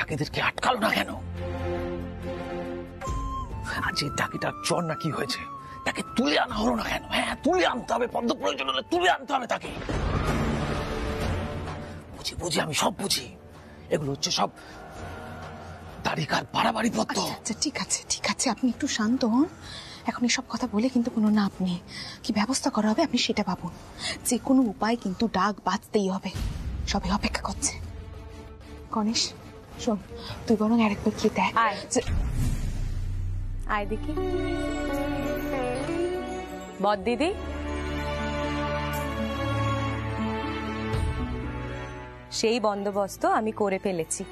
ডাকেদেরকে আটকালো না কেন? আর যে ডাকিটার জ্বর না কি হয়েছে, তাকে তুলে আনা হলো না কেন? হ্যাঁ, তুলে আনতে হবে, পদ্ম প্রয়োজন হলে তুলে আনতে হবে তাকে। বুঝি বুঝি, আমি সব বুঝি। এগুলো হচ্ছে সব তারিকার বাড়াবাড়ি পদ্ম। আচ্ছা ঠিক আছে ঠিক আছে, আপনি একটু শান্ত হন। এখন এসব কথা বলে কিন্তু কোনো লাভ নেই। কি ব্যবস্থা করা হবে আপনি সেটা ভাবুন। যে কোনো উপায় কিন্তু ডাক বাঁচতেই হবে, সবাই অপেক্ষা করছে। গণেশ শোন, তুই বরং আরেকবার গিয়ে দেখ। আয় দেখি বদ দিদি, সেই বন্দোবস্ত আমি করে ফেলেছি।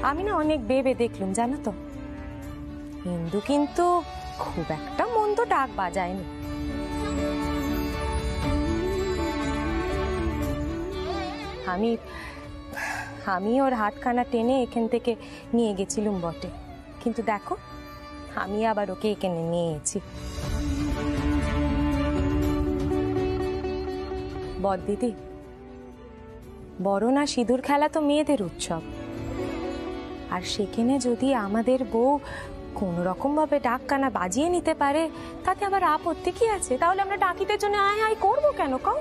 আমি না অনেক ভেবে দেখলুম জানো তো, হিন্দু কিন্তু খুব একটা মন্দ ডাক বাজায়নি। আমি ওর হাতখানা টেনে এখান থেকে নিয়ে গেছিলুম বটে, কিন্তু দেখো আমি আবার ওকে এখানে নিয়েছি। বদ দিদি, বরণ আর সিঁদুর খেলা তো মেয়েদের উৎসব, আর সেখানে যদি আমাদের বউ কোন রকম ভাবে ডাকখানা বাজিয়ে নিতে পারে, তাতে আবার আপত্তি কি আছে? তাহলে আমরা ডাকিদের জন্য আয় আয় করবো কেন কও?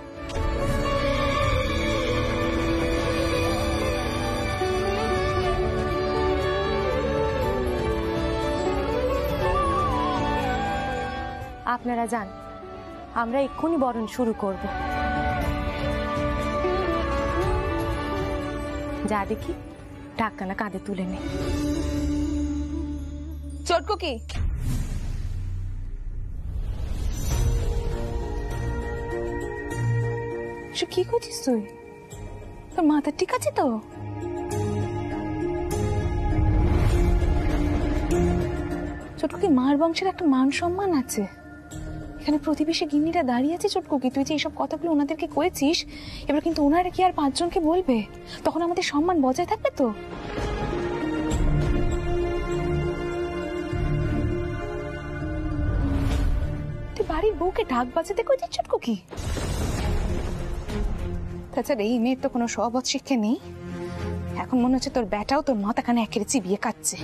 আপনারা যান, আমরা এক্ষুনি বরণ শুরু করব। যা দেখি ঢাকখানা কাঁধে তুলে নে। চটকো কি কি করছিস তুই? তোর মাথা ঠিক আছে তো? চটকো কি, মার বংশের একটা মান সম্মান আছে। এখানে প্রতিবেশী গিন্নিরা দাঁড়িয়ে আছে। চটকো কি, তুই যে এইসব কথাগুলো ওনাদেরকে করেছিস, এবার কিন্তু ওনারা কি আর 5 জনকে বলবে? তখন আমাদের সম্মান বজায় থাকবে তো? তুই বাড়ির বউকে ঢাক বাজাতে কইছিস চটকো কি? তাছাড়া এই মেয়ের তো কোনো স্বভাব শিক্ষা নেই। এখন মনে হচ্ছে তোর ব্যাটাও তোর মাথাখানে একেবারে চিবিয়ে খাচ্ছে।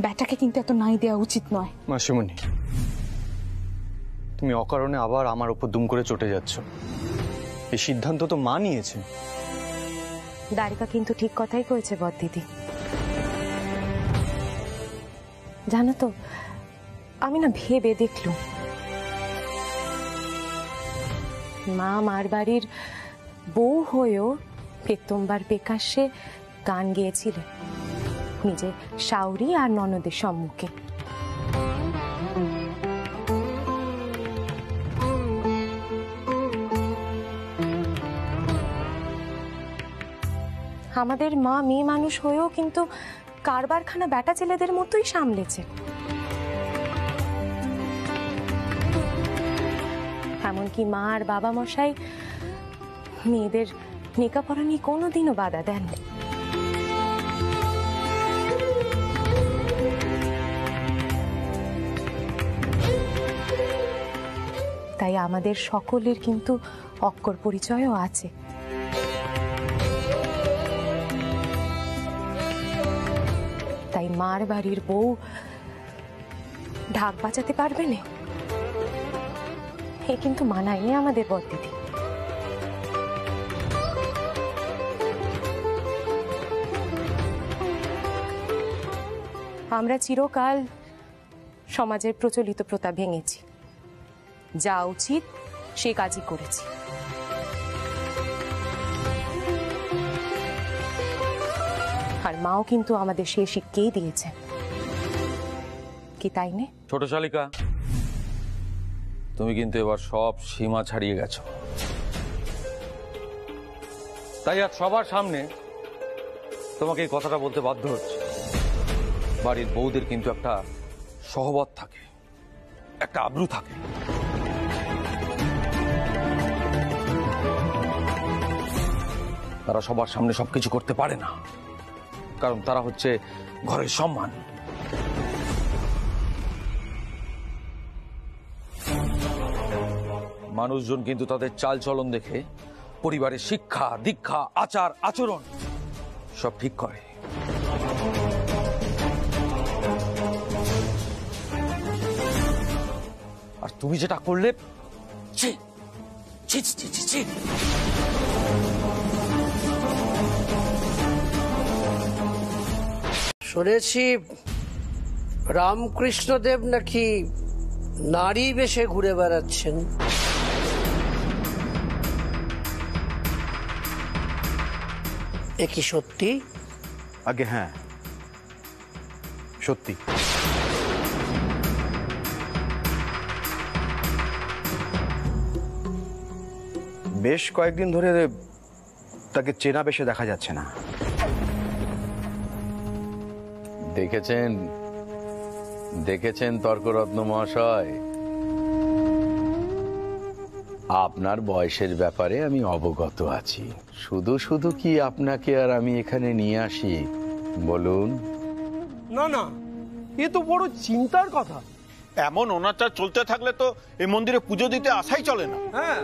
ব্যাটাকে কিন্তু এত নাই দেওয়া উচিত নয়। মাসিমণি, তুমি অকারণে আবার আমার উপর দুম করে চটে যাচ্ছ। এই সিদ্ধান্ত তো মা নিয়েছে। দারিকা কিন্তু ঠিক কথাই কয়েছে বদ দিদি। জানো তো, আমি না ভেবে দেখলুম, মা মার বাড়ির বউ হয়েও পেতম্বার প্রকাশ্যে গান গেয়েছিলেন নিজে শাউরি আর ননদের সম্মুখে। আমাদের মা মেয়ে মানুষ হয়েও কিন্তু কারবারখানা বেটা ছেলেদের মতোই সামলেছে। এমনকি মা আর বাবা মশাই মেয়েদের লেখাপড়া নিয়ে কোনোদিনও বাধা দেননি। তাই আমাদের সকলের কিন্তু অক্ষর পরিচয়ও আছে। তাই মার বাড়ির বউ ঢাক বাজাতে পারবে না, এ কিন্তু মানায়নি আমাদের বদ দিদি। আমরা চিরকাল সমাজের প্রচলিত প্রথা ভেঙেছি, যা উচিত সে কাজই করেছি। আর মাও কিন্তু আমাদের সে শিক্ষাই দিয়েছেন, কি তাই নে? ছোট শালিকা, তুমি কিন্তু এবার সব সীমা ছাড়িয়ে গেছো। তাই আজ সবার সামনে তোমাকে এই কথাটা বলতে বাধ্য হচ্ছে। বাড়ির বউদের কিন্তু একটা সহবত থাকে, একটা আব্রু থাকে। তারা সবার সামনে সবকিছু করতে পারে না। কারণ তারা হচ্ছে ঘরের সম্মান। মানুষজন কিন্তু তাদের চালচলন দেখে পরিবারের শিক্ষা দীক্ষা আচার আচরণ সব ঠিক করে। আর তুমি যেটা করলে, ছি ছি ছি ছি ছি। শুনেছি রামকৃষ্ণদেব নাকি নারী বেশে ঘুরে বেড়াচ্ছেন। এ কি সত্যি? আগে হ্যাঁ, সত্যি। বেশ কয়েকদিন ধরে তাকে চেনা বেশে দেখা যাচ্ছে না। দেখেছেন তর্করত্ন মহাশয়, আপনার বয়সের ব্যাপারে আমি অবগত আছি। শুধু শুধু কি আপনাকে আর আমি এখানে নিয়ে আসি বলুন? না না, এ তো বড় চিন্তার কথা। এমন অনাচার চলতে থাকলে তো এই মন্দিরে পুজো দিতে আসাই চলে না। হ্যাঁ,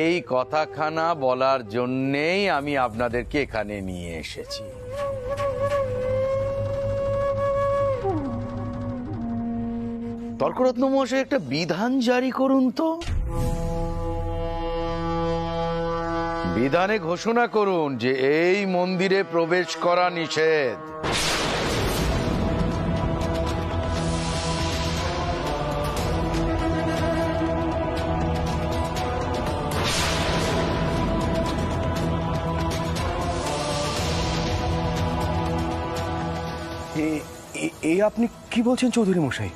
এই কথাখানা বলার জন্যেই আমি আপনাদেরকে এখানে নিয়ে এসেছি। তর্করত্ন মহাশয় একটা বিধান জারি করুন তো। বিধানে ঘোষণা করুন যে এই মন্দিরে প্রবেশ করা নিষেধ। এই আপনি কি বলছেন চৌধুরী মশাই?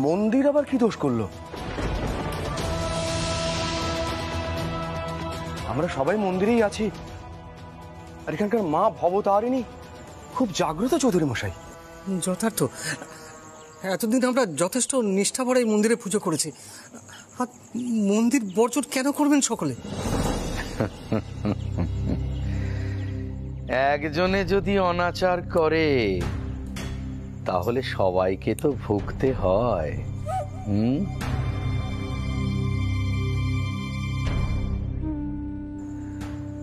মন্দির আবার কি দোষ করলো? আমরা সবাই মন্দিরেই আছি, আর এখানকার মা ভবতারিণী খুব জাগ্রত চৌধুরী মশাই। যথার্থ। এতদিন আমরা যথেষ্ট নিষ্ঠা ভরে এই মন্দিরে পুজো করেছি, আর মন্দির বর্জন কেন করবেন সকলে? একজনে যদি অনাচার করে তাহলে সবাইকে তো ভুগতে হয়।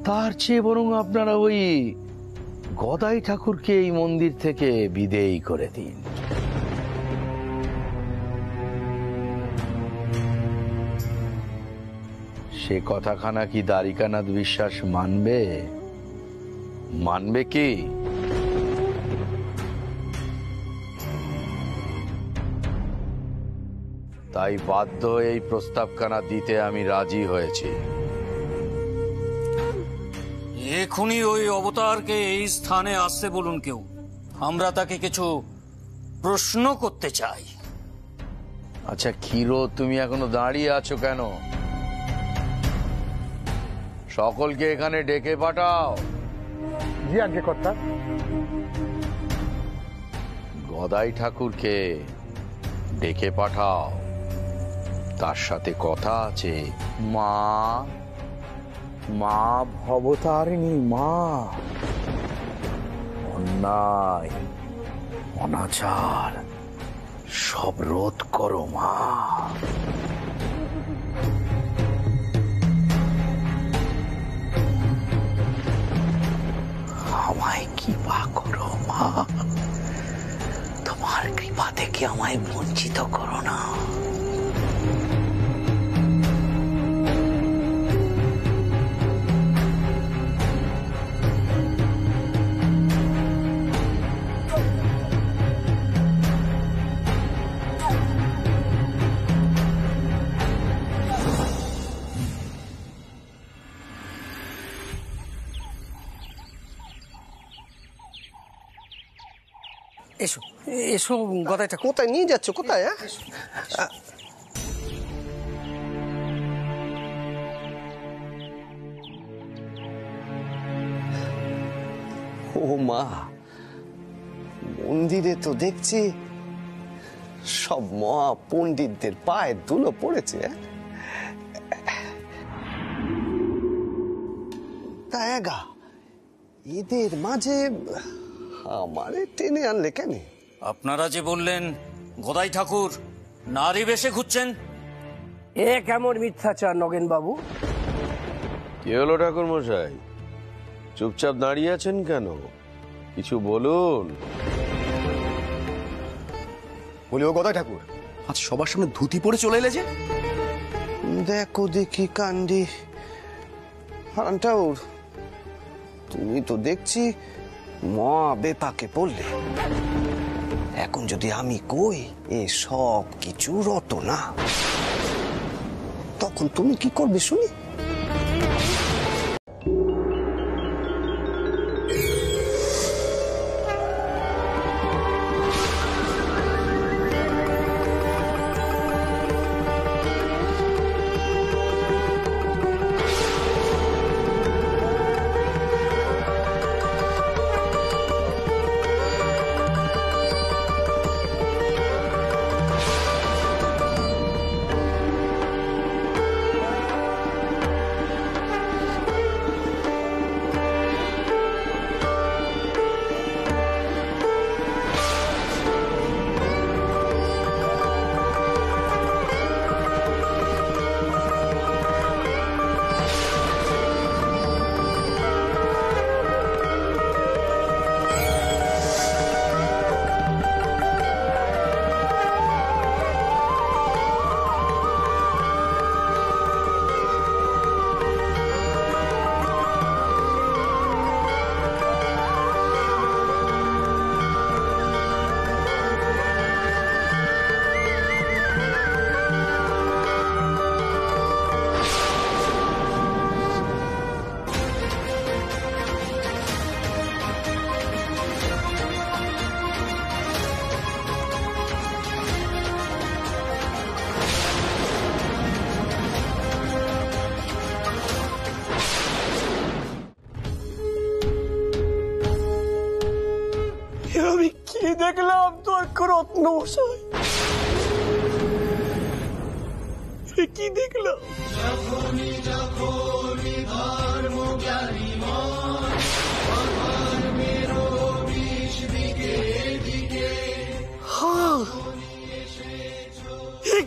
তার চেয়ে বরং আপনারা ওই গদাই ঠাকুরকে এই মন্দির থেকে বিদেয় করে দিন। সে কথাখানা কি দ্বারিকানাথ বিশ্বাস মানবে কি? তাই বাধ্য হয়ে এই প্রস্তাবখানা দিতে আমি রাজি হয়েছি। এখনই ওই অবতারকে এই স্থানে আসতে বলুন কেউ, আমরা তাকে কিছু প্রশ্ন করতে চাই। আচ্ছা ক্ষীরো, তুমি এখনো দাঁড়িয়ে আছো কেন? সকলকে এখানে ডেকে পাঠাও। জি আজ্ঞে কর্তা। গদাই ঠাকুরকে ডেকে পাঠাও, তার সাথে কথা আছে। মা ভবতারিণী, মা অন্যায় অনাচার সব রোধ করো মা। আমায় কৃপা করো মা, তোমার কৃপা থেকে আমায় বঞ্চিত করো না। এসো এসো গদাইটা। কোথায় নিয়ে যাচ্ছ? কোথায়? ও মা, মন্দিরে তো দেখছি সব মহা পণ্ডিতদের পায়ের ধুলো পড়েছে। তা এগা এদের মাঝে আমারে টেনে আনলে কেন? আপনারা যে বললেন গদাই ঠাকুর নারী বেশে ঘুরছেন, এ কেমন মিথ্যাচার নগেন বাবু? কি হলো ঠাকুর মশাই, চুপচাপ দাঁড়িয়ে আছেন কেন? কিছু বলুন। বলি ও গদাই ঠাকুর, আজ সবার সামনে ধুতি পরে চলে এলে যে? দেখো দেখি কান্ডি হারানটাউর, তুমি তো দেখছি মা বেপাকে পড়লে। এখন যদি আমি কই এ সব কিছু রটনা, তখন তুমি কি করবে শুনি? আমি কি দেখলাম তোর রত্ন মশাই? কি দেখলাম?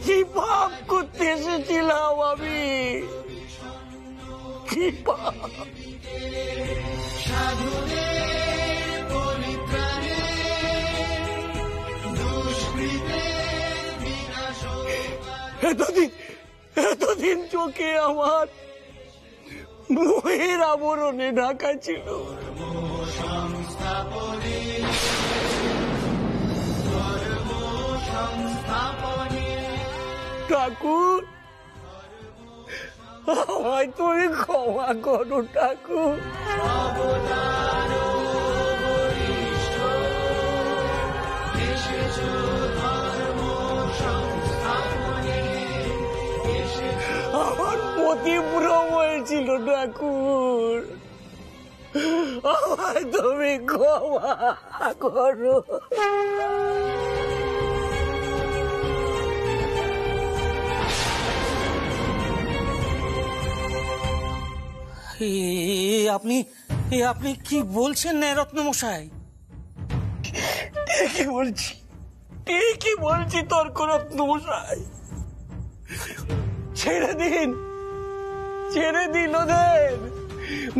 কি পাপ করতে এসেছিলাম আমি? কি পাপ? এতদিন চোখে আমার মোহের আবরণে ঢাকা ছিল। ঠাকুর, আমায় তুমি ক্ষমা করো ঠাকুর। আমার মতিভ্রম হয়েছিল ঠাকুর, আমায় তুমি ক্ষমা করো। আপনি কি বলছেন না রত্নমশাই? ঠিকই বলছি তর্ক রত্নমশাই। ছেড়ে দিন ওদের,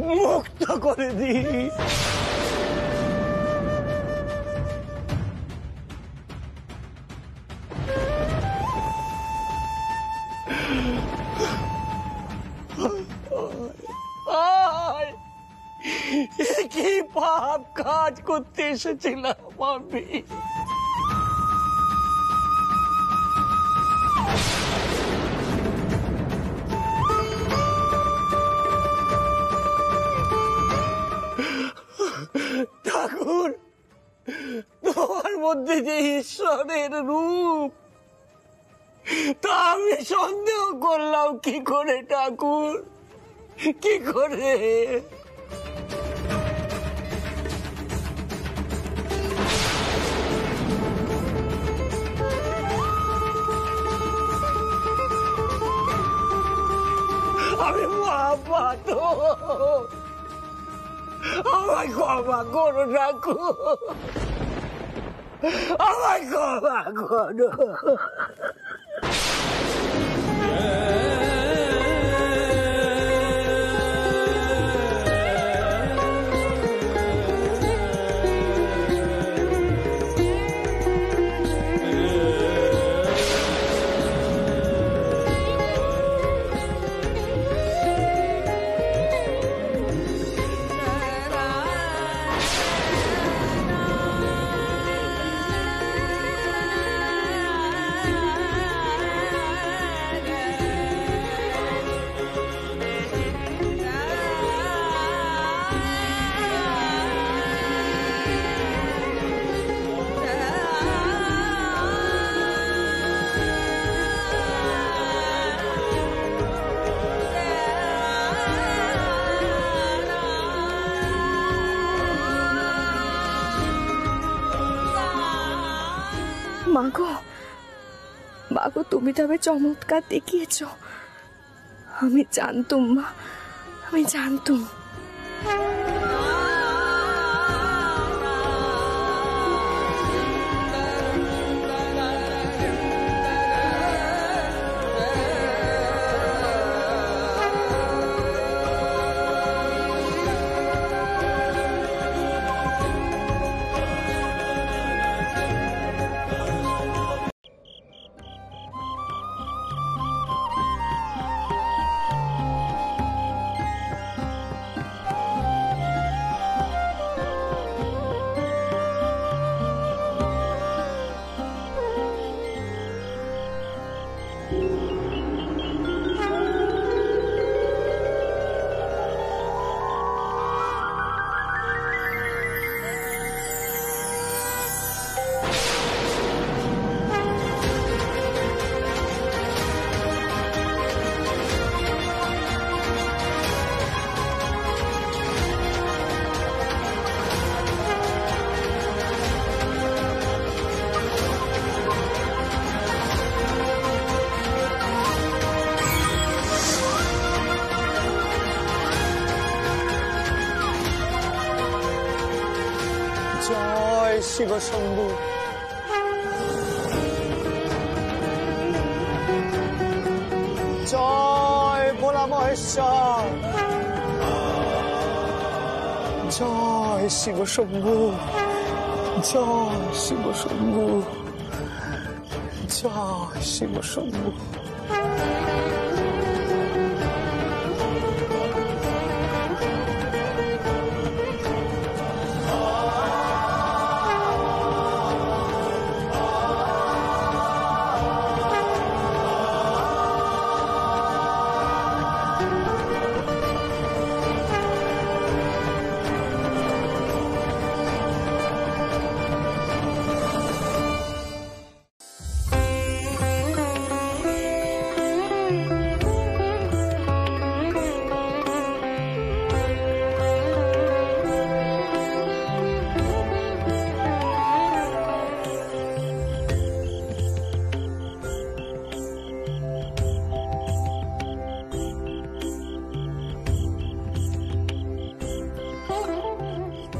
মুক্ত করে দিন। কি পাপ কাজ করতে এসেছিলাম আমি? ঠাকুর, তোমার মধ্যে যে ঈশ্বরের রূপ, তা আমি সন্দেহ করলাম কি করে ঠাকুর, কি করে? আমি মহাপাত, আমায় ক্ষমা করো ঠাকুর, আমায় ক্ষমা করো। মাগো, মাগো, তুমি তবে চমৎকার দেখিয়েছ। আমি জানতুম মা, আমি জানতুম। জয় শিব শম্ভু। জয় ভোলা মহেশ্বর। জয় শিব শম্ভু। জয় শিব শম্ভু। জয় শিব শম্ভু।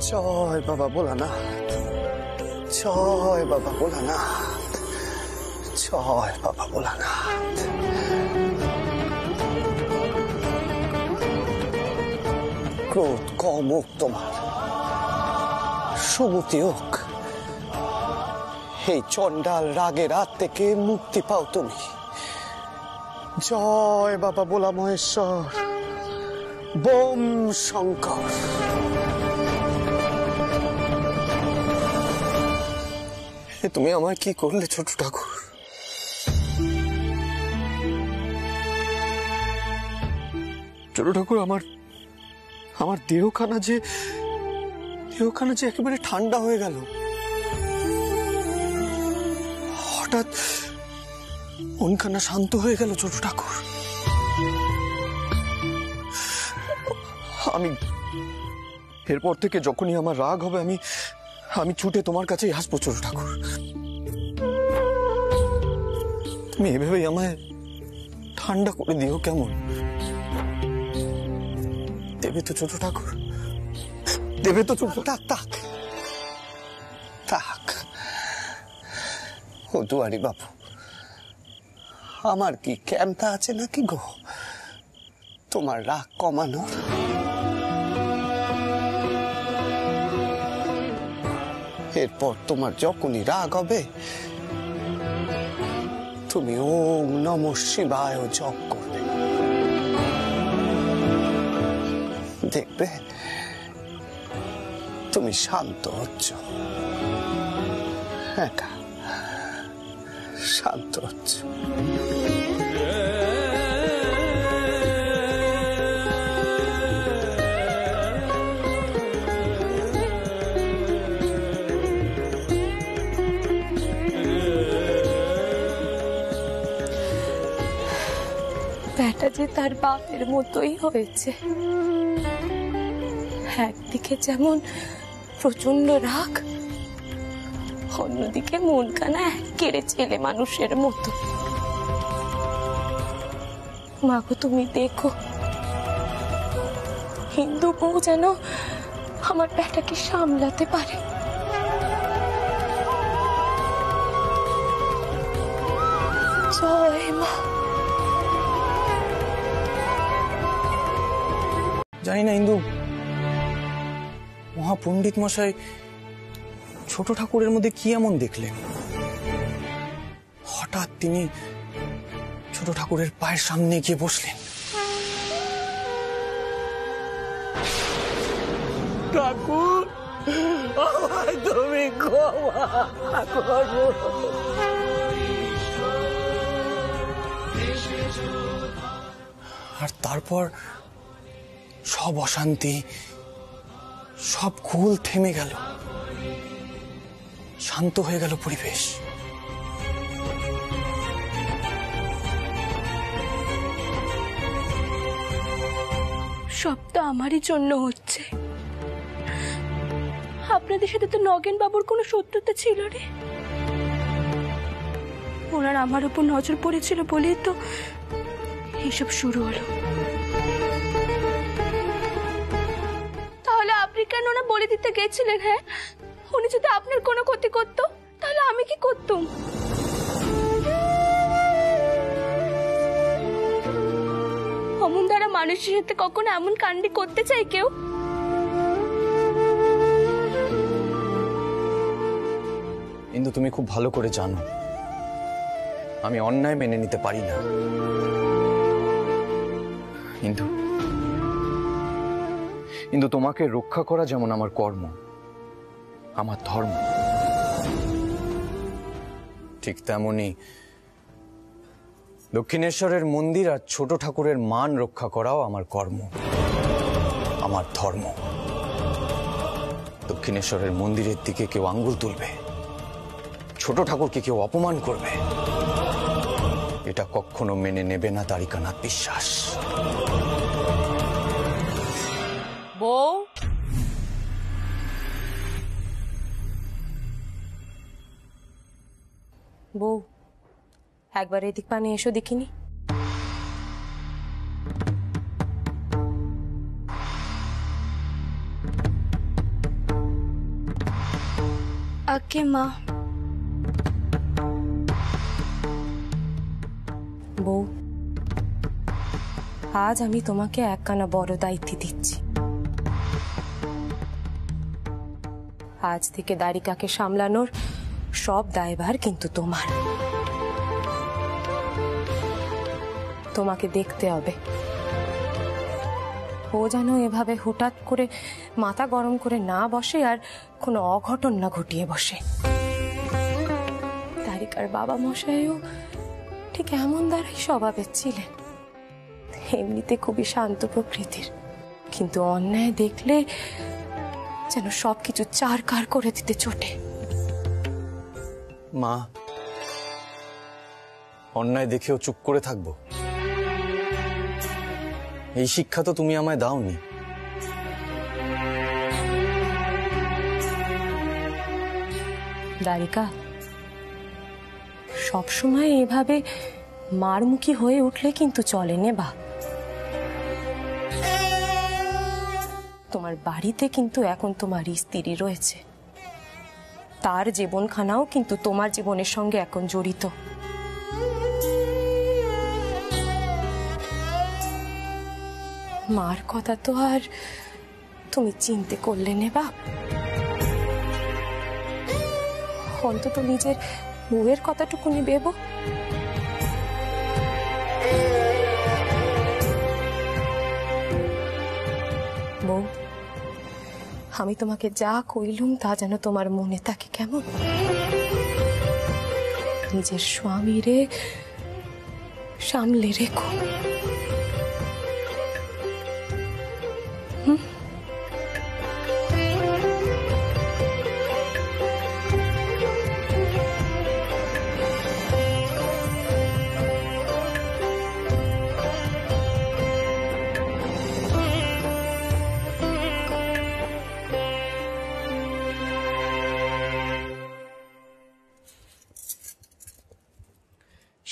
জয় বাবা ভোলানাথ। জয় বাবা ভোলানাথ। জয় বাবা ভোলানাথ। ক্রোধ কম হোক তোমার, সুমতি হোক। এই চন্ডাল রাগের হাত থেকে মুক্তি পাও তুমি। জয় বাবা ভোলা মহেশ্বর। বোম শঙ্কর। তুমি আমায় কি করলে ছোট ঠাকুর? ছোট ঠাকুর, আমার দেহখানা যে একেবারে ঠান্ডা হয়ে গেল। হঠাৎ মনখানা শান্ত হয়ে গেল ছোট ঠাকুর। আমি এরপর থেকে যখনই আমার রাগ হবে আমি ছুটে তোমার কাছেই আসবো ছোট ঠাকুর। তুমি এভাবেই আমায় ঠান্ডা করে দিও কেমন? দেবে তো ছোট ঠাকুর? দেবে তো চুপ? থাক থাক থাক। ও দুয়ারি বাবু, আমার কি ক্ষমতা আছে নাকি গো তোমার রাগ কমানোর? এরপর তোমার যখনই রাগ হবে তুমি ওম নমঃ শিবায় জপ করবে, দেখবে তুমি শান্ত হচ্ছ। হ্যাঁ, শান্ত হচ্ছ। ব্যাটা যে তার বাপের মতোই হয়েছে, একদিকে যেমন প্রচন্ড রাগ, অন্যদিকে মনখানা একেবারে ছেলে মানুষের মতো। মাগো তুমি দেখো, হিন্দু বউ যেন আমার ব্যাটাকে সামলাতে পারে। জয় মা। জানি না ইন্দু, মহাপণ্ডিত মশাই ছোট ঠাকুরের মধ্যে কি এমন দেখলেন, হঠাৎ তিনি ছোট ঠাকুরের পায়ের সামনে গিয়ে বসলেন। ঠাকুর, তুমি ক্ষমা করো। আর তারপর সব অশান্তি, সব ঘুল থেমে গেল, শান্ত হয়ে গেল পরিবেশ। সব তো আমারই জন্য হচ্ছে। আপনাদের সাথে তো নগেন বাবুর কোনো শত্রুতা ছিল রে, ওনার আমার উপর নজর পড়েছিল বলেই তো এইসব শুরু হলো। তাহলে আপনি কেন না বলে দিতে গেছিলেন? হ্যাঁ, উনি যদি আপনার কোনো ক্ষতি করতো তাহলে আমি কি করতাম? অমন দ্বারা মানুষের সাথে কখনো এমন কাণ্ডি করতে চাই কেউ? কিন্তু তুমি খুব ভালো করে জানো আমি অন্যায় মেনে নিতে পারি না। কিন্তু তোমাকে রক্ষা করা যেমন আমার কর্ম, আমার ধর্ম, ঠিক তেমনি দক্ষিণেশ্বরের মন্দির আর ছোট ঠাকুরের মান রক্ষা করাও আমার কর্ম, আমার ধর্ম। দক্ষিণেশ্বরের মন্দিরের দিকে কেউ আঙ্গুল তুলবে, ছোট ঠাকুরকে কেউ অপমান করবে, এটা কখনো মেনে নেবে না দ্বারিকানাথ বিশ্বাস। বউ, বউ একবার এদিক পানে এসো দেখিনি। আগে মা। বউ, আজ আমি তোমাকে একখানা বড় দায়িত্ব দিচ্ছি। আজ থেকে দ্বারিকাকে সামলানোর সব দায়ভার কিন্তু তোমার। তোমাকে দেখতে হবে ও যেন এভাবে হঠাৎ করে মাথা গরম করে না বসে আর কোনো অঘটন না ঘটিয়ে বসে। দ্বারিকার বাবা মশাইও ঠিক এমন দ্বারাই স্বভাবের ছিলেন, এমনিতে খুবই শান্ত প্রকৃতির, কিন্তু অন্যায় দেখলে যেন সবকিছু চারকার করে দিতে ছোটে। মা, অন্যায় দেখেও চুপ করে থাকবো? এই শিক্ষা তো তুমি আমায় দাওনি। দ্বারিকা, সবসময় এভাবে মারমুখী হয়ে উঠলে কিন্তু চলে নে বা। তোমার বাড়িতে কিন্তু এখন তোমার স্ত্রী রয়েছে, তার জীবনখানাও কিন্তু তোমার জীবনের সঙ্গে এখন জড়িত। মার কথা তো আর তুমি চিনতে করলে নে বাপ, অন্তত নিজের বউয়ের কথাটুকুনি ভেবো। বউ, আমি তোমাকে যা কইলুম তা যেন তোমার মনে থাকে, কেমন? নিজের স্বামীরে সামলে রেখো।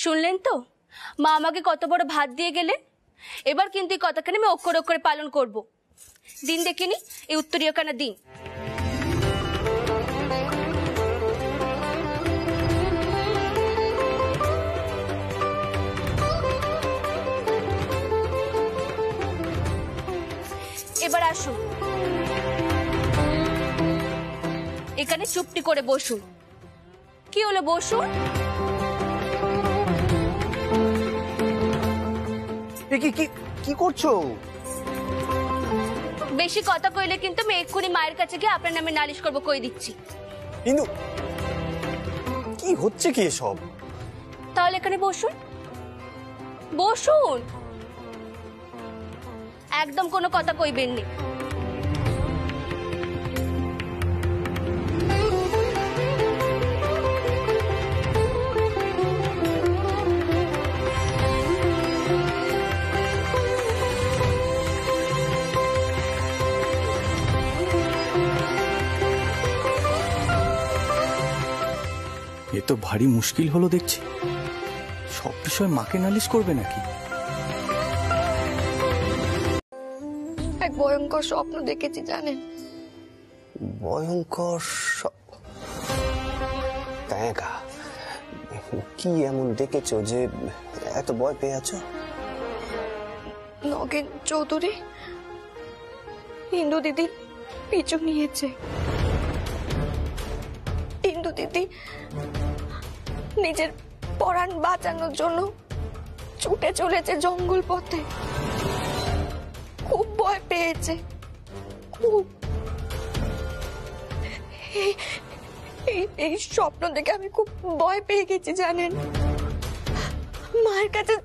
শুনলেন তো মা আমাকে কত বড় ভাত দিয়ে গেলে। এবার কিন্তু এই কথাখানি আমি অক্ষরে অক্ষরে পালন করব। দিন দেখিনি এই উত্তরীয়খানা দিন। এবার আসুন, এখানে চুপটি করে বসুন। কি হলো, বসুন। কি করছো? বেশি কথা কইলে কিন্তু আমি এক্ষুনি মায়ের কাছে গিয়ে আপনার নামে নালিশ করবো, কই দিচ্ছি। কিন্তু কি হচ্ছে কি এসব? তাহলে এখানে বসুন, বসুন। একদম কোনো কথা কইবেন না। এ তো ভারী মুশকিল হলো দেখছি। সব বিষয় মাকে নালিশ করবে নাকি? এক ভয়ঙ্কর স্বপ্ন দেখেছি জানেন। ভয়ঙ্কর দেখা? কি এমন দেখেছো যে এত ভয় পেয়ে আছো? নগেন চৌধুরী ইন্দু দিদির পিছু নিয়েছে। ইন্দু দিদি নিজের পরাণ বাঁচানোর জন্য ছুটে চলেছে জঙ্গল পথে। খুব ভয় পেয়েছে, খুব। এই স্বপ্ন দেখে আমি খুব ভয় পেয়ে গেছি জানেন। মায়ের কাছে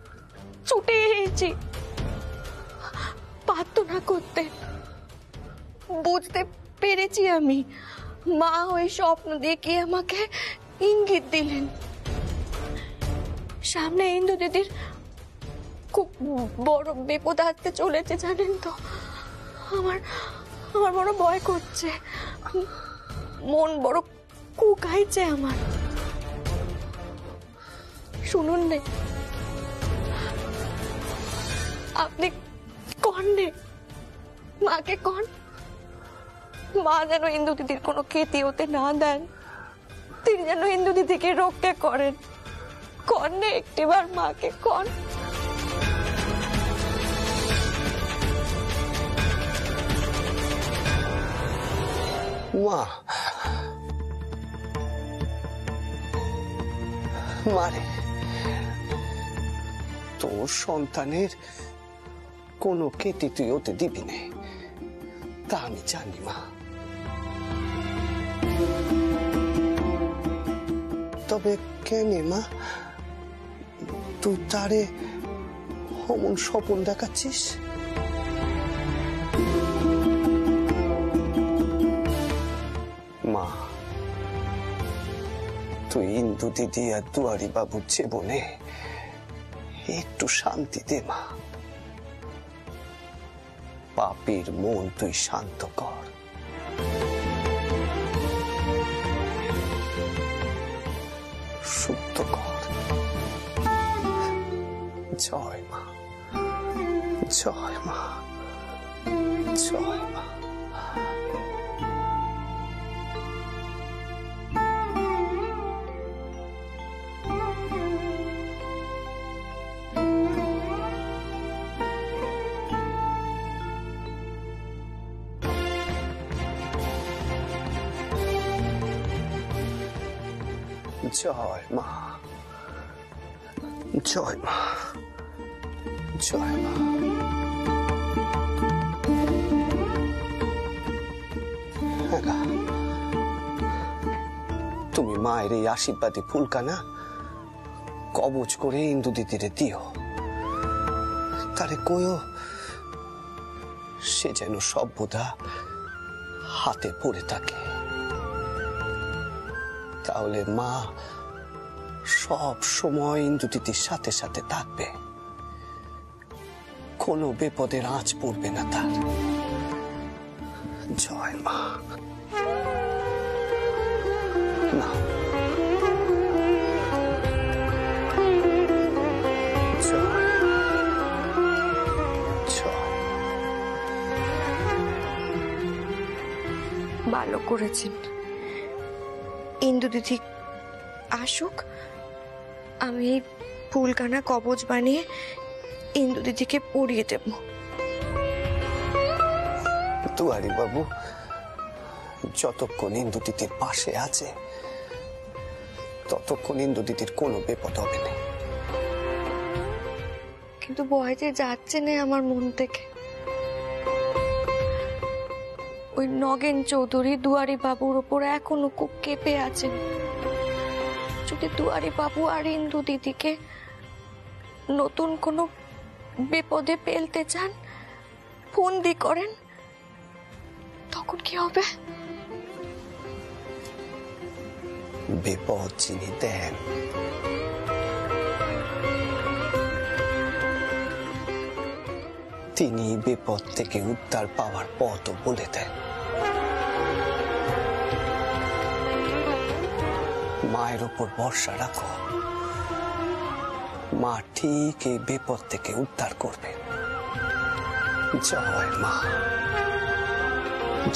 ছুটে এসেছি প্রার্থনা করতে। বুঝতে পেরেছি আমি মা ওই স্বপ্ন দেখে আমাকে ইঙ্গিত দিলেন। সামনে ইন্দু দিদির খুব বড় বিপদ আসতে চলেছে জানেন তো। আমার বড় ভয় করছে, মন বড় কুকাইছে আমার। শুনুন নে, আপনি কন নে, মাকে কন, মা যেন ইন্দু দিদির কোনো ক্ষতি হতে না দেন। তিনি যেন ইন্দু দিদিকে রক্ষা করেন। কন নে একটিবার মাকে কন। মা, মারে, তোর সন্তানের কোনো ক্ষতি তুই হতে দিবি না, তা আমি জানি মা। তবে কেন মা তুই তারে অমন স্বপ্ন দেখাচ্ছিস? মা, তুই ইন্দু দিদি আর দুয়ারি বাবুর জীবনে একটু শান্তি দে মা। পাপীর মন তুই শান্ত কর। শুদ্ধ কর। জয় মা, জয় মা, জয় মা। জয় মা, জয় মা, জয় মা। তুমি মায়ের এই আশীর্বাদী ফুলকানা কবজ করে ইন্দু দিদিরে দিও, তারে কয়ো সে যেন সভ্যতা হাতে পড়ে থাকে, তাহলে মা সব সময় ইন্দু দিদির সাথে সাথে থাকবে, কোনো বিপদের আঁচ পড়বে না তার। জয় মা। না, ভালো করেছেন। ইন্দু দিদি আসুক, আমি এই ফুলকানা কবজ বানিয়ে ইন্দু দিদিকে পরিয়ে দেব। দুয়ারি বাবু যতক্ষণ ইন্দু দিদির পাশে আছে ততক্ষণ ইন্দু দিদির কোনো বিপদ হবে না। কিন্তু ভয় যে যাচ্ছে না আমার মন থেকে। ওই নগেন চৌধুরী দুয়ারি বাবুর উপর এখনো খুব কেঁপে আছেন। যদি দুয়ারি বাবু আর ইন্দু দিদিকে নতুন কোনো বিপদে ফেলতে চান, ফন্দি করেন, তখন কি হবে? বিপদ যিনি দেন তিনি বিপদ থেকে উদ্ধার পাওয়ার পথও বলে দেন। মায়ের উপর ভরসা রাখো, মা ঠিক এই বিপদ থেকে উদ্ধার করবে। জয় মা,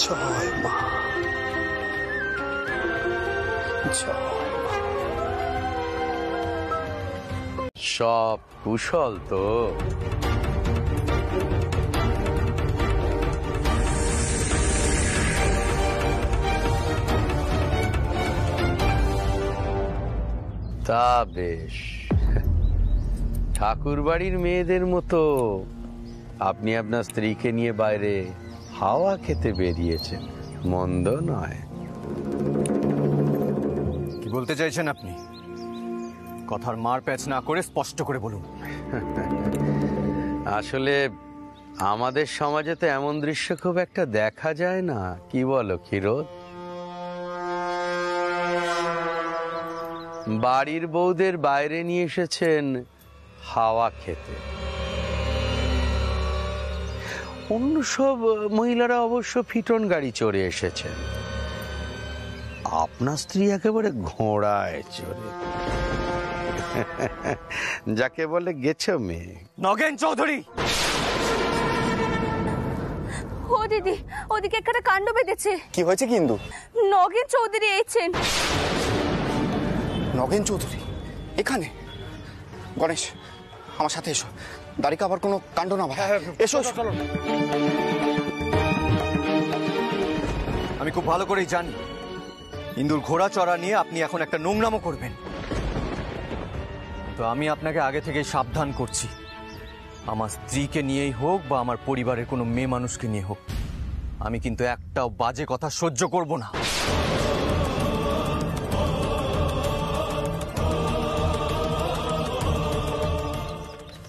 জয় মা, জয় মা। সব কুশল তো? তা বেশ, ঠাকুর বাড়ির মেয়েদের মতো আপনি আপনার স্ত্রীকে নিয়ে বাইরে হাওয়া খেতে বেরিয়েছেন, মন্দ নয়। কি বলতে চাইছেন আপনি? কথার মার প্যাচ না করে স্পষ্ট করে বলুন। আসলে আমাদের সমাজে তো এমন দৃশ্য খুব একটা দেখা যায় না, কি বলো ক্ষীরোদ? বাড়ির বউদের বাইরে নিয়ে এসেছেন হাওয়া খেতে। অন্য সব মহিলারা অবশ্য ফিটন গাড়ি চড়ে এসেছেন, আপনার স্ত্রী একেবারে ঘোড়ায় চড়ে, যাকে বলে গেছো মেয়ে। নগেন চৌধুরী! ও দিদি, ওদিকে একটা কাণ্ড বেঁধেছে। কি হয়েছে কিন্তু? নগেন চৌধুরী এসেছেন। নগেন চৌধুরী এখানে? গণেশ, আমার সাথে এসো, দাঁড়িয়ে আবার কোনো কাণ্ড না ভাই। এসো চলো। আমি খুব ভালো করেই জানি ইন্দুর ঘোড়া চড়া নিয়ে আপনি এখন একটা নোংরামো করবেন, তো আমি আপনাকে আগে থেকে সাবধান করছি, আমার স্ত্রীকে নিয়েই হোক বা আমার পরিবারের কোনো মেয়ে মানুষকে নিয়ে হোক, আমি কিন্তু একটাও বাজে কথা সহ্য করব না।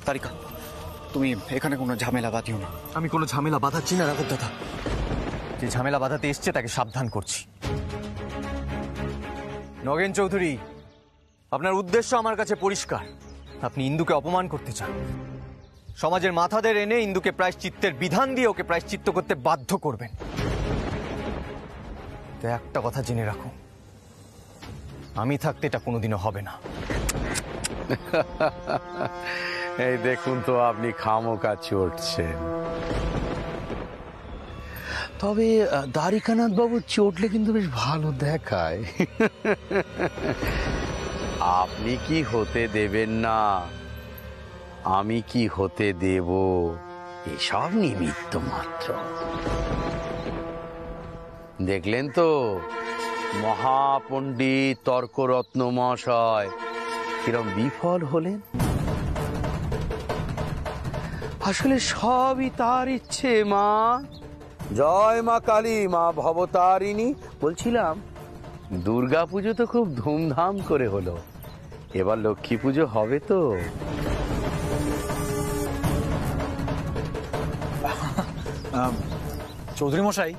তারিকা, তুমি এখানে কোনো ঝামেলা বাঁধিও না। আমি কোনো ঝামেলা বাঁধাচ্ছি না রাঘব দাদা, যে ঝামেলা বাঁধাতে এসছে তাকে সাবধান করছি। নগেন চৌধুরী, আপনার উদ্দেশ্য আমার কাছে পরিষ্কার, আপনি ইন্দুকে অপমান করতে চান, সমাজের মাথাদের এনে ইন্দুকে প্রায়শ্চিত্তের বিধান দিয়ে ওকে প্রায়শ্চিত্ত করতে বাধ্য করবেন। তো একটা কথা জেনে রাখো, আমি থাকতে এটা কোনোদিনও হবে না। এই দেখুন তো, আপনি খামোকা চটছেন। তবে দ্বারিকানাথ বাবু চটলে কিন্তু বেশ ভালো দেখায়। আপনি কি হতে দেবেন না, আমি কি হতে দেব, এসব নিমিত্ত মাত্র। দেখলেন তো মহাপণ্ডিত তর্করত্ন মহাশয় কিরম বিফল হলেন। আসলে সবই তার ইচ্ছে। মা জয় মা কালী, মা ভবতারিণী। বলছিলাম দুর্গা পুজো তো খুব ধুমধাম করে হলো, এবার লক্ষ্মী পুজো হবে তো? চৌধুরী মশাই,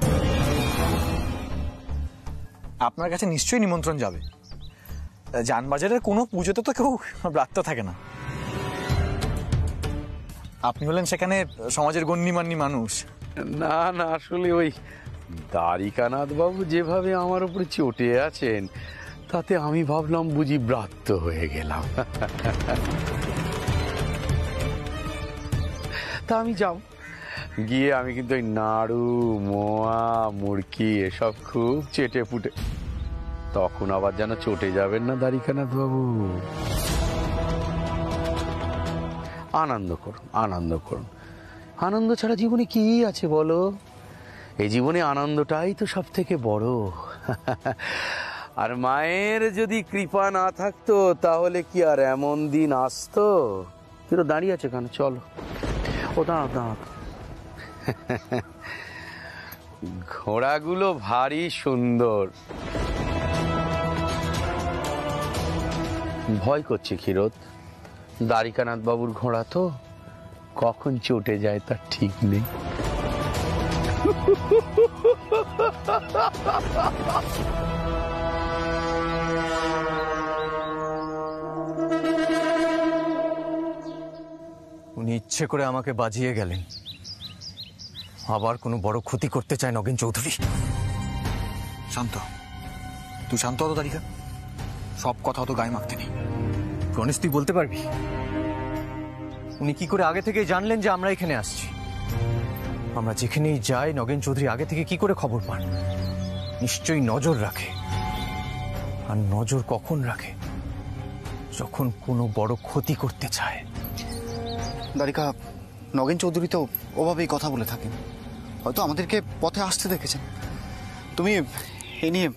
আপনার কাছে নিশ্চয়ই নিমন্ত্রণ যাবে। জানবাজারের কোনো পুজোতে তো কেউ ব্রাত্য থাকে না। আপনি হলেন সেখানে সমাজের গণ্যমান্য মানুষ। না না, আসলে ওই দ্বারিকানাথ বাবু যেভাবে আমার উপরে চটে আছেন, তাতে আমি ভাবলাম বুঝি ব্রাত্য হয়ে গেলাম। তা আমি যাব, গিয়ে আমি কিন্তু ওই নাড়ু, মোয়া, মুড়কি এসব খুব চেটে ফুটে। তখন আবার যেন চটে যাবেন না দ্বারিকানাথ বাবু। আনন্দ করুন, আনন্দ করুন। আনন্দ ছাড়া জীবনে কি আছে বলো? এই জীবনে আনন্দটাই তো সব থেকে বড়। আর মায়ের যদি কৃপা না থাকতো তাহলে কি আর এমন দিন আসতো? কিন্তু দাঁড়িয়ে আছে কেন? চলো। ও দাঁড়াও দাঁড়াও, ঘোড়াগুলো ভারী সুন্দর। ভয় করছে ক্ষীরোদ, দ্বারিকানাথ বাবুর ঘোড়া তো কখন চটে যায় তার ঠিক নেই। উনি ইচ্ছে করে আমাকে বাজিয়ে গেলেন, আবার কোনো বড় ক্ষতি করতে চায় নগেন চৌধুরী। শান্ত, তুই শান্ত হতো দ্বারিকা। সব কথা অত গায়ে মাখতে নেই। গণেশ, তুই বলতে পারবি উনি কি করে আগে থেকে জানলেন যে আমরা এখানে আসছি? আমরা যেখানেই যাই নগেন চৌধুরী আগে থেকে কি করে খবর পান? নিশ্চয়ই নজর রাখে। আর নজর কখন রাখে? যখন কোনো বড় ক্ষতি করতে চায়। দ্বারিকা, নগেন চৌধুরী তো ওভাবেই কথা বলে থাকেন। হয়তো আমাদেরকে পথে আসতে দেখেছেন। তুমি এ নিয়ে